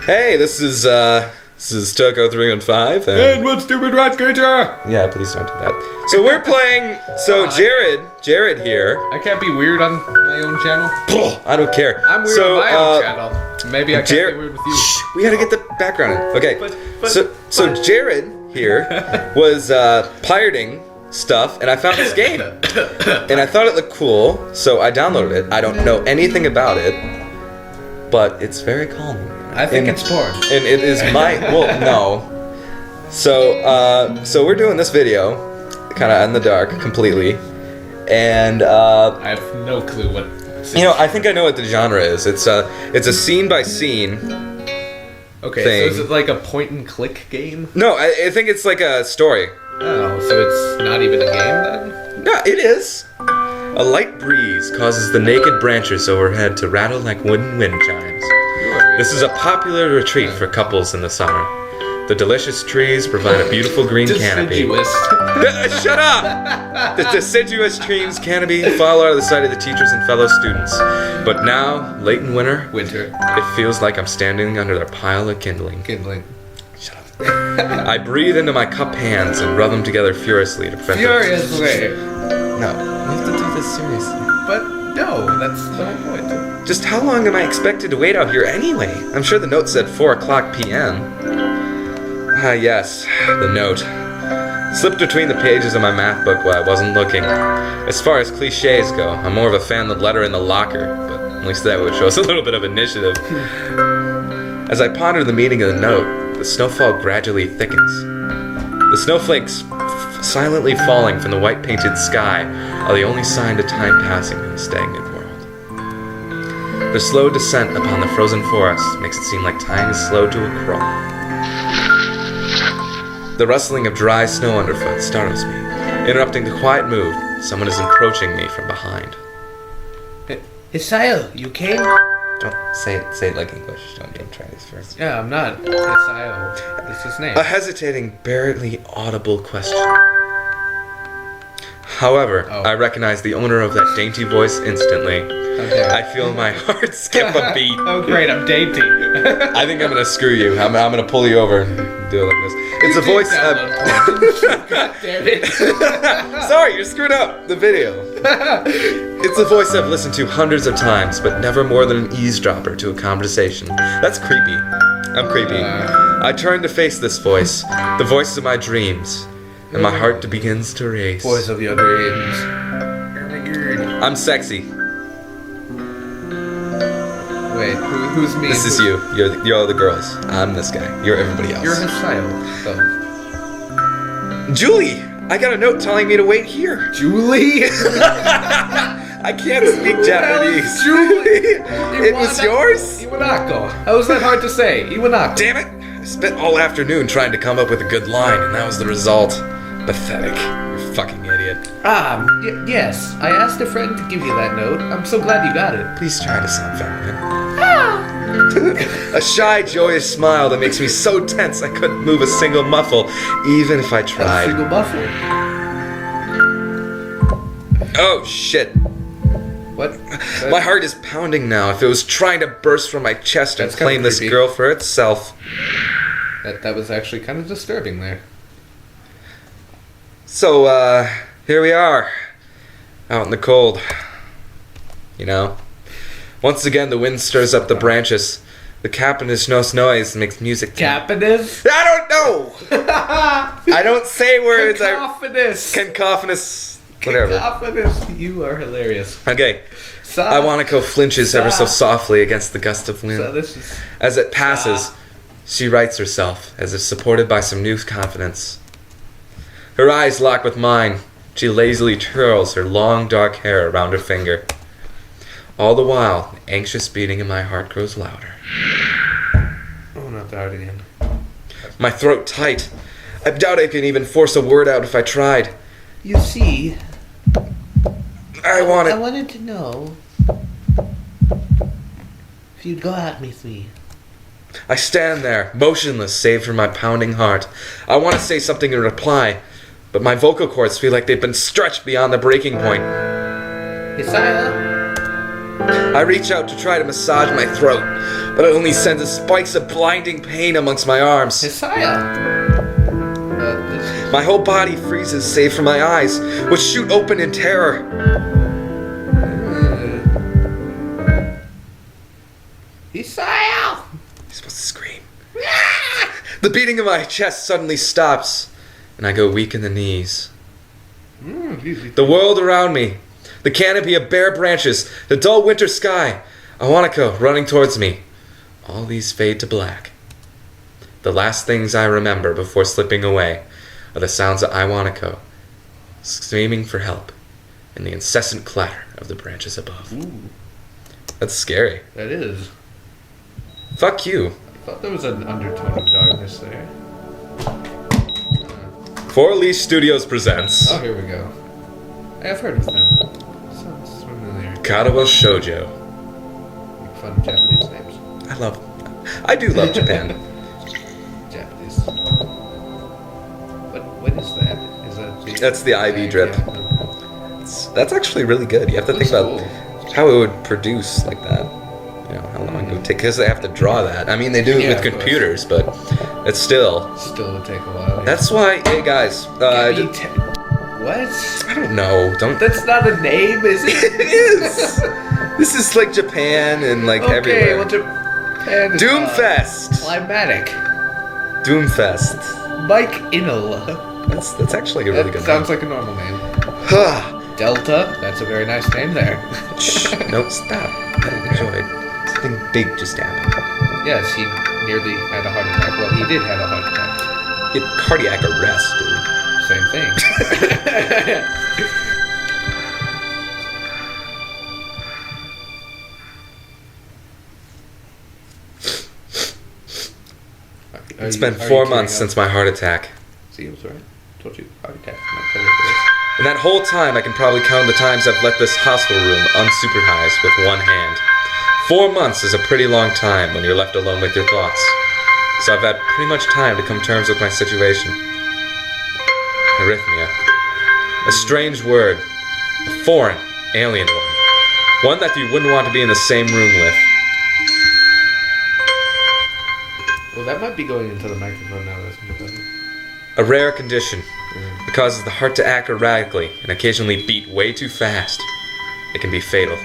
Hey, this is Toko 315. And what stupid rat creature? Yeah, please don't do that. So we're playing. So Jared here. I can't be weird on my own channel. I don't care. I'm weird on my own channel. Maybe I can't be weird with you. Shh, we gotta get the background in. Okay. So Jared here was pirating stuff, and I found this game, and I thought it looked cool, so I downloaded it. I don't know anything about it, but it's very calming. I think it's porn. And it is no. So we're doing this video, kind of in the dark, completely, and I have no clue what. I think I know what the genre is. It's a scene by scene. Okay, thing. so is it like a point and click game? No, I think it's like a story. Oh, so it's not even a game then? No, it is. A light breeze causes the naked branches overhead to rattle like wooden wind chimes. This is a popular retreat for couples in the summer. The delicious trees provide a beautiful green canopy. Shut up! The deciduous trees canopy fall out of the sight of the teachers and fellow students. But now, late in winter, it feels like I'm standing under a pile of kindling. Shut up. I breathe into my cup hands and rub them together furiously to prevent Furiously? No, we have to do this seriously. But no, that's the whole point. Just how long am I expected to wait out here anyway? I'm sure the note said 4 o'clock p.m. Ah, yes, the note. Slipped between the pages of my math book while I wasn't looking. As far as cliches go, I'm more of a fan of the letter in the locker, but at least that would show us a little bit of initiative. As I ponder the meaning of the note, the snowfall gradually thickens. The snowflakes silently falling from the white-painted sky are the only sign to time passing in a stagnant world. The slow descent upon the frozen forest makes it seem like time is slowed to a crawl. The rustling of dry snow underfoot startles me. Interrupting the quiet mood, someone is approaching me from behind. Hisayo, you came? Don't say it like English. Don't try this first. Yeah, I'm not. Hisayo. That's his name. A hesitating, barely audible question. However, I recognize the owner of that dainty voice instantly. Okay. I feel my heart skip a beat. Oh great, I'm dainty. I think I'm gonna screw you. I'm gonna pull you over and do it like this. It's a voice. God damn it. Sorry, you're screwed up the video. It's a voice I've listened to hundreds of times, but never more than an eavesdropper to a conversation. That's creepy. I'm creepy. I turn to face this voice, the voice of my dreams, and my heart begins to race. Voice of your dreams. I'm sexy. Wait, who's me? This is you. You're all the girls. I'm this guy. You're everybody else. You're Hisayo. Julie! I got a note telling me to wait here. Julie? I can't speak Japanese. Julie? It was yours? Iwanako. How was that hard to say? Iwanako. Damn it! I spent all afternoon trying to come up with a good line, and that was the result. Pathetic. You fucking idiot. Yes. I asked a friend to give you that note. I'm so glad you got it. Please try to sound feminine. A shy, joyous smile that makes me so tense I couldn't move a single muffle, even if I tried. A single muffle? Oh, shit. What? My heart is pounding now. If it was trying to burst from my chest and claim this girl for itself. That was actually kind of disturbing there. So, here we are. Out in the cold. Once again, the wind stirs up the branches. The capanous noise makes music. Capanous? I don't know! I don't say words. Cacophonous. Whatever. Cacophonous. You are hilarious. Okay. Iwanako flinches ever so softly against the gust of wind. As it passes, she rights herself, as if supported by some new confidence. Her eyes lock with mine. She lazily twirls her long dark hair around her finger. All the while, the anxious beating in my heart grows louder. Oh, not that again. My throat tight. I doubt I could even force a word out if I tried. You see, I wanted to know if you'd go out with me. I stand there, motionless save for my pounding heart. I want to say something in reply, but my vocal cords feel like they've been stretched beyond the breaking point. Hisayo? I reach out to try to massage my throat, but it only sends spikes of blinding pain amongst my arms. Hisaya! My whole body freezes save for my eyes, which shoot open in terror. Hisaya! You're supposed to scream. The beating of my chest suddenly stops, and I go weak in the knees. The world around me, the canopy of bare branches, the dull winter sky, Awanako running towards me. All these fade to black. The last things I remember before slipping away are the sounds of Iwanako screaming for help and the incessant clatter of the branches above. Ooh, That's scary. that is. Fuck you. I thought there was an undertone of darkness there. Four Leash Studios presents Oh, here we go. I have heard of them. Sounds familiar. Katawa Shoujo. Make fun of Japanese names. I do love Japan. Japanese. What is that? Is that the... That's the IV drip. Yeah. That's actually really good. You have to think about how it would produce like that. You know, how long it would take, because they have to draw that. I mean, they do it Yeah, with of course. computers, but it's still. Still would take a while. Yeah. That's why, hey guys, What? I don't know. Don't. That's not a name, is it? It is. This is like Japan and like Okay, everywhere. well, Japan is, Doomfest. climatic. Doomfest. Mike Inel. That's actually a really That good sounds like a normal name. name. Delta. That's a very nice name there. Shh, no, stop. I don't enjoy it. Something big just happened. Yes, he nearly had a heart attack. Well, he did have a heart attack. Cardiac arrest, dude. Same thing. It's been 4 months since my heart attack. See, I was right. Told you, heart attack. Not cardiac arrest. In that whole time, I can probably count the times I've left this hospital room unsupervised with one hand. 4 months is a pretty long time when you're left alone with your thoughts. So I've had pretty much time to come to terms with my situation. Arrhythmia. A strange word. A foreign, alien one. One that you wouldn't want to be in the same room with. Well, that might be going into the microphone now. That's better. A rare condition. It causes the heart to act erratically and occasionally beat way too fast. It can be fatal.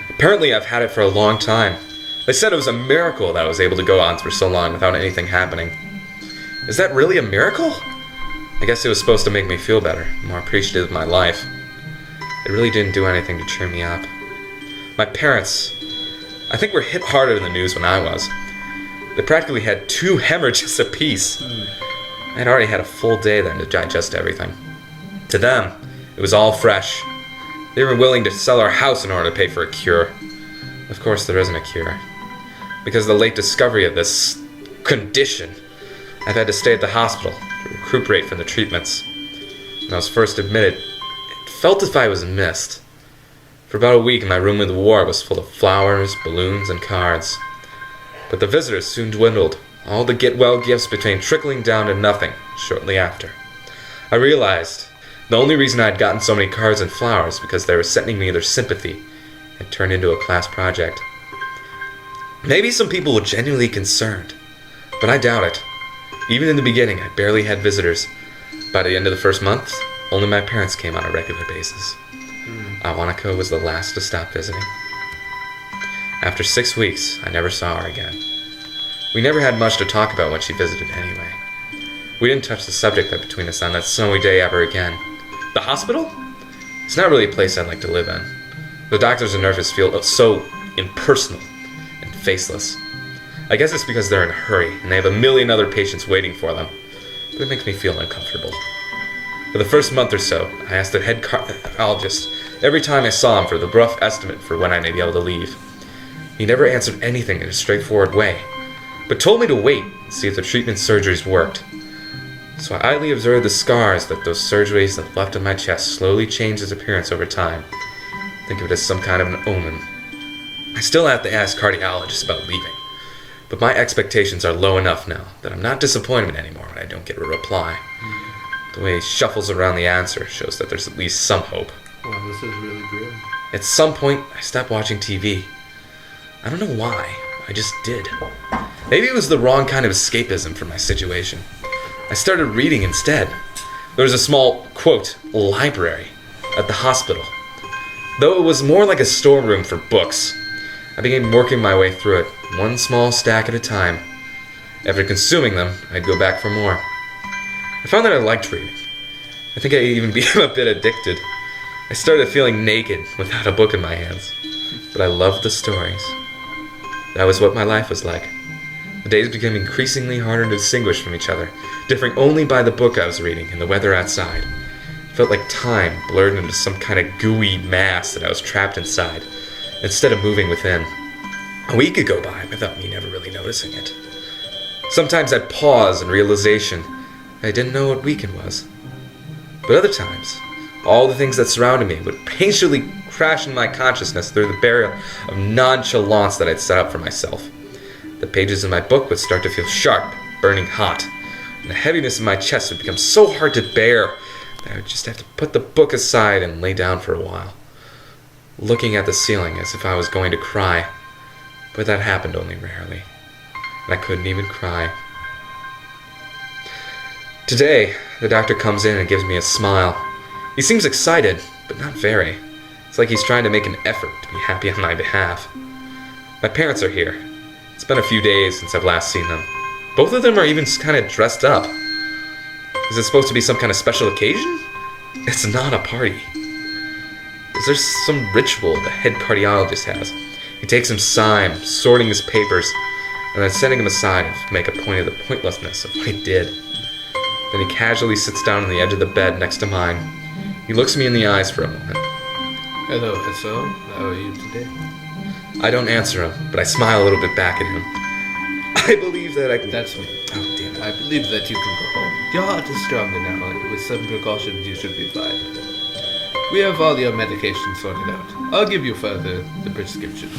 Apparently I've had it for a long time. They said it was a miracle that I was able to go on for so long without anything happening. Is that really a miracle? I guess it was supposed to make me feel better, more appreciative of my life. It really didn't do anything to cheer me up. My parents, I think, were hit harder in the news when I was. They practically had 2 hemorrhages apiece. I'd already had a full day then to digest everything. To them, it was all fresh. They were willing to sell our house in order to pay for a cure. Of course, there isn't a cure. Because of the late discovery of this condition, I've had to stay at the hospital to recuperate from the treatments. When I was first admitted, it felt as if I was missed. For about a week, my room in the ward was full of flowers, balloons, and cards. But the visitors soon dwindled, all the get-well gifts became trickling down to nothing shortly after. I realized the only reason I had gotten so many cards and flowers because they were sending me their sympathy and turned into a class project. Maybe some people were genuinely concerned, but I doubt it. Even in the beginning, I barely had visitors. By the end of the first month, only my parents came on a regular basis. Awanako was the last to stop visiting. After 6 weeks, I never saw her again. We never had much to talk about when she visited anyway. We didn't touch the subject between us on that snowy day ever again. The hospital? It's not really a place I'd like to live in. The doctors and nurses feel so impersonal and faceless. I guess it's because they're in a hurry and they have a million other patients waiting for them. But it makes me feel uncomfortable. For the first month or so, I asked the head cardiologist every time I saw him for the rough estimate for when I may be able to leave. He never answered anything in a straightforward way, but told me to wait and see if the treatment surgeries worked. So I idly observed the scars that those surgeries had left on my chest slowly changed its appearance over time. Think of it as some kind of an omen. I still have to ask cardiologists about leaving, but my expectations are low enough now that I'm not disappointed anymore when I don't get a reply. The way he shuffles around the answer shows that there's at least some hope. Well, this is really grim. At some point, I stopped watching TV. I don't know why. I just did. Maybe it was the wrong kind of escapism for my situation. I started reading instead. There was a small, quote, library at the hospital. Though it was more like a storeroom for books, I began working my way through it, one small stack at a time. After consuming them, I'd go back for more. I found that I liked reading. I think I even became a bit addicted. I started feeling naked without a book in my hands. But I loved the stories. That was what my life was like. The days became increasingly harder to distinguish from each other, differing only by the book I was reading and the weather outside. It felt like time blurred into some kind of gooey mass that I was trapped inside, instead of moving within. A week would go by without me never really noticing it. Sometimes I'd pause in realization that I didn't know what weekend was. But other times, all the things that surrounded me would painfully crash into my consciousness through the barrier of nonchalance that I'd set up for myself. The pages in my book would start to feel sharp, burning hot, and the heaviness in my chest would become so hard to bear that I would just have to put the book aside and lay down for a while, looking at the ceiling as if I was going to cry. But that happened only rarely, and I couldn't even cry. Today, the doctor comes in and gives me a smile. He seems excited, but not very. It's like he's trying to make an effort to be happy on my behalf. My parents are here. It's been a few days since I've last seen them. Both of them are even kind of dressed up. Is it supposed to be some kind of special occasion? It's not a party. Is there some ritual the head cardiologist has? He takes some time, sorting his papers, and then setting him aside to make a point of the pointlessness of what he did. Then he casually sits down on the edge of the bed next to mine. He looks me in the eyes for a moment. Hello, Hassan. How are you today? I don't answer him, but I smile a little bit back at him. I believe that I can... That's me. Oh, damn it. I believe that you can go home. Your heart is stronger now, and with some precautions you should be fine. We have all your medication sorted out. I'll give you further the prescription.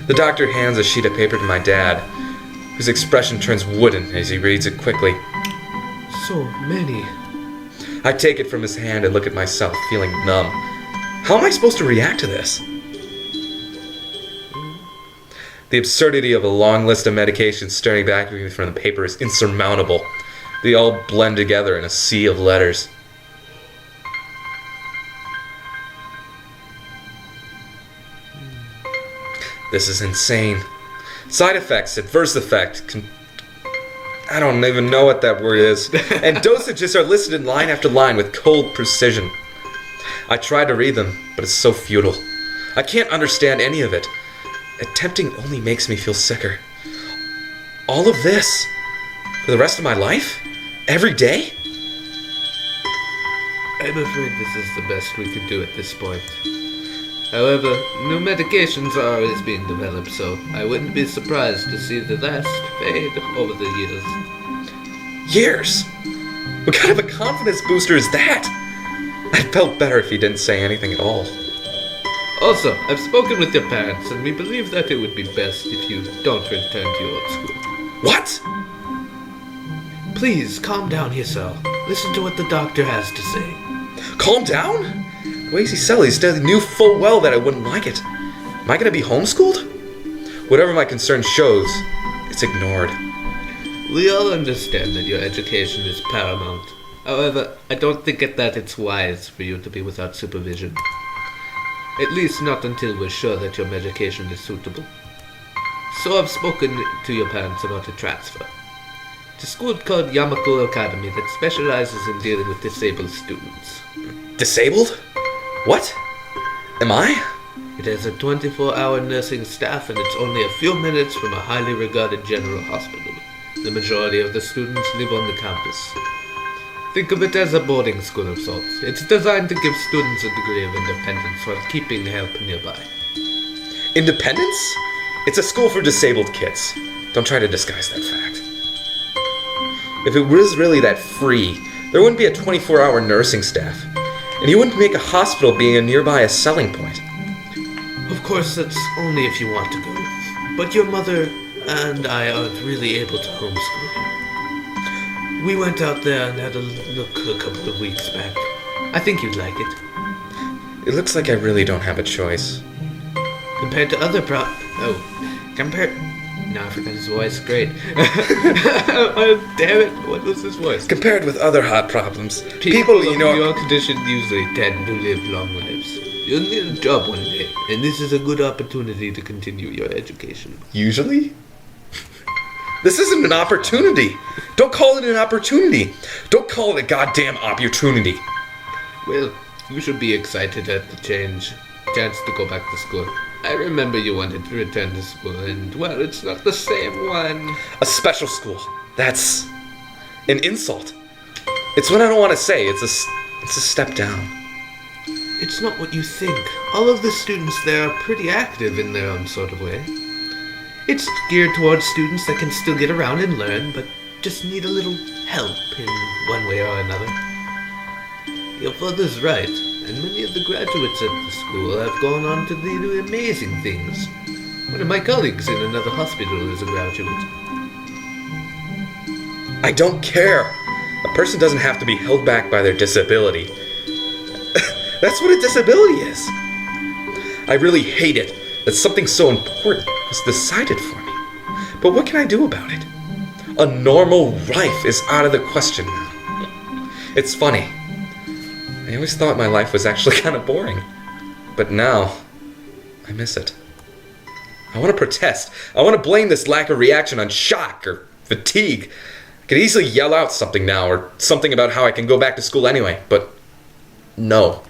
The doctor hands a sheet of paper to my dad, whose expression turns wooden as he reads it quickly. So many. I take it from his hand and look at myself, feeling numb. How am I supposed to react to this? The absurdity of a long list of medications staring back at me from the paper is insurmountable. They all blend together in a sea of letters. This is insane. Side effects, adverse effect, I don't even know what that word is. And dosages are listed in line after line with cold precision. I try to read them, but it's so futile. I can't understand any of it. Attempting only makes me feel sicker. All of this? For the rest of my life? Every day? I'm afraid this is the best we could do at this point. However, new medications are always being developed, so I wouldn't be surprised to see the last fade over the years. Years? What kind of a confidence booster is that? I'd felt better if he didn't say anything at all. Also, I've spoken with your parents, and we believe that it would be best if you don't return to your old school. What? Please, calm down, Hisel. Listen to what the doctor has to say. Calm down? The way he said he knew full well that I wouldn't like it. Am I going to be homeschooled? Whatever my concern shows, it's ignored. We all understand that your education is paramount. However, I don't think that it's wise for you to be without supervision. At least not until we're sure that your medication is suitable. So I've spoken to your parents about a transfer. It's a school called Yamaku Academy that specializes in dealing with disabled students. Disabled? What? Am I? It has a 24-hour nursing staff, and it's only a few minutes from a highly regarded general hospital. The majority of the students live on the campus. Think of it as a boarding school of sorts. It's designed to give students a degree of independence while keeping help nearby. Independence? It's a school for disabled kids. Don't try to disguise that fact. If it was really that free, there wouldn't be a 24-hour nursing staff. And you wouldn't make a hospital being nearby a selling point. Of course, that's only if you want to go. But your mother and I aren't really able to homeschool you. We went out there and had a look a couple of weeks back. I think you'd like it. It looks like I really don't have a choice. Compared to other No, I forgot his voice. Great. Oh, damn it. What was his voice? Compared with other hot problems, People you of know... your condition usually tend to live long lives. You'll need a job one day, and this is a good opportunity to continue your education. Usually? This isn't an opportunity. Don't call it an opportunity. Don't call it a goddamn opportunity. Well, you should be excited at the chance to go back to school. I remember you wanted to return to school, and, well, it's not the same one. A special school. That's an insult. It's what I don't want to say. It's a step down. It's not what you think. All of the students there are pretty active in their own sort of way. It's geared towards students that can still get around and learn, but just need a little help in one way or another. Your father's right, and many of the graduates at the school have gone on to do amazing things. One of my colleagues in another hospital is a graduate. I don't care. A person doesn't have to be held back by their disability. That's what a disability is. I really hate it that something so important was decided for me. But what can I do about it? A normal life is out of the question now. It's funny. I always thought my life was actually kind of boring. But now, I miss it. I want to protest. I want to blame this lack of reaction on shock or fatigue. I could easily yell out something now or something about how I can go back to school anyway, but no.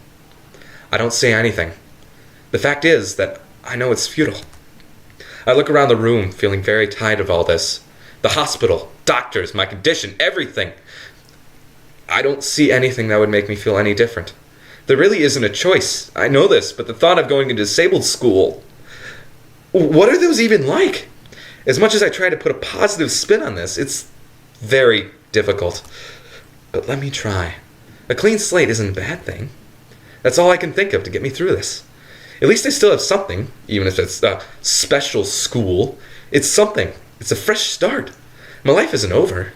I don't say anything. The fact is that I know it's futile. I look around the room feeling very tired of all this. The hospital, doctors, my condition, everything. I don't see anything that would make me feel any different. There really isn't a choice. I know this, but the thought of going to disabled school... What are those even like? As much as I try to put a positive spin on this, it's very difficult. But let me try. A clean slate isn't a bad thing. That's all I can think of to get me through this. At least I still have something, even if it's a special school. It's something. It's a fresh start. My life isn't over.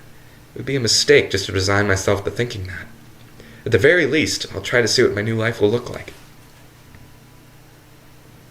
It would be a mistake just to resign myself to thinking that. At the very least, I'll try to see what my new life will look like.